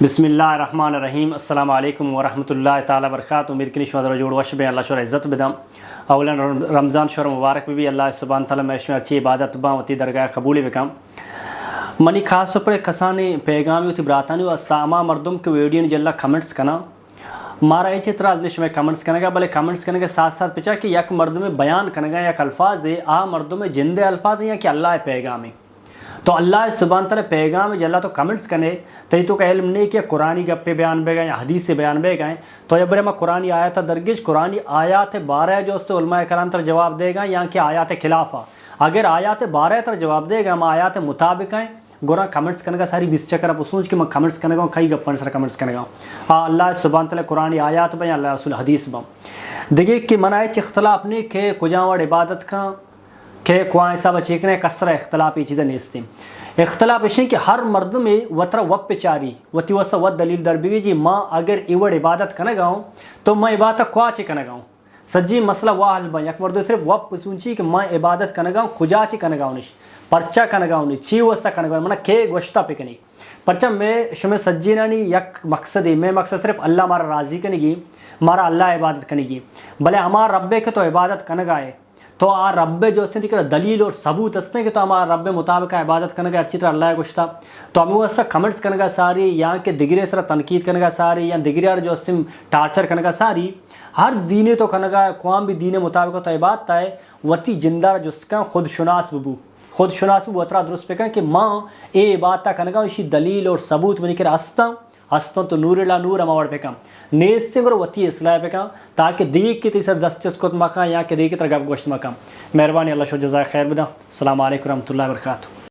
بسم اللہ الرحمن الرحیم السلام علیکم ورحمۃ اللہ تعالیٰ وبرکاتہ. امید کنی شما در جوڑ وش بے اللہ شور عزت بدم. اولا رمضان شور مبارک بھی اللہ سبحانہ تعالیٰ میں اچھی عبادت با وتی درگاہ قبول بکم. منی خاص طور پر کسانی پیغامی وتی براتانی واسطہ اما مردم کے ویڈیو جلا کمنٹس کنا مارا یہ اعتراض نہیں میں کمنٹس کرنے گا بلے کمنٹس کرنے کے ساتھ ساتھ پچا کہ یک مرد میں بیان کرنے گا یک الفاظ ہے آ مردوں میں جندے الفاظ ہیں کہ اللہ پیغامی تو اللہ سبحانہ تعالیٰ پیغام جلا تو کمنٹس کرنے تو کا علم نہیں کہ قرآنی گپے بیان بے گئے یا حدیث سے بیان بے گئے تو یہ برے میں قرآنی آیات درگیج قرآنی آیات 12 جو اس سے علماء کرام تر جواب دے گا یا کہ آیات خلافہ اگر آیات 12 تر جواب دے گا ہم آیات مطابق ہیں گورا کمنٹس کرنے کا ساری 20 چکر آپ سوچ کہ میں کمنٹس کرنے گا کئی گپن سر کمنٹس کرنے گا اللہ سبحانہ تعالیٰ قرآنی آیات بیں اللہ رسول حدیث بم دیکھیے کہ منائے اختلاف نہیں کہ کجاوڑ عبادت کا کہ کوائیں سا بچیکنے کسرہ اختلاف یہ چیزیں نیستی اختلاف اشیں کہ ہر مرد میں وطرہ وپ چاری وتی وسا ود دلیل در بیگی جی ماں اگر ایوڑ عبادت کرنے گاؤں تو میں عبادت کوا چی کرنے گاؤں سجی مسئلہ واہ حل بھائی یک مرد صرف وپ سنچی کہ میں عبادت کرنے گاؤں کجا چی کرنے گاؤں نش پرچا کرنے گاؤں نہیں چی وستا کرنے گاؤں منہ کے گوشتہ پکنی پرچا میں شمع سجی نانی یک مقصد ہے میں مقصد صرف اللہ مارا راضی کرنے گی مارا اللہ عبادت کرنے گی بلے ہمارا رب کے تو عبادت کرنے گائے تو آ رب جو اس نے دلیل اور ثبوت اس نے کہ تو ہمارا رب مطابق عبادت کرنے کا اچھی طرح اللہ گشتا تو ہمیں وہ ایسا کمنٹس کرنے کا ساری یا کہ دگرے سر تنقید کرنے کا ساری یا دگرے جو اس ٹارچر کرنے کا ساری ہر دینے تو کرنے کا قوام بھی دین مطابق تو عبادت ہے وتی جندہ جس کا خود شناس ببو اترا درست پہ کہ ماں اے عبادت کرنے کا اسی دلیل اور ثبوت میں نکر ہستوں تو نور لا نور ہماوڑ پہ کم نیستے گرو وتی اصلاح پہ کم تاکہ دیکھ کے تیسر دستچس کو مکان یا کہ دیکھ کے تر گف گوشت مکان. مہربانی اللہ شو جزائے خیر بدا. السلام علیکم ورحمۃ اللہ وبرکاتہ.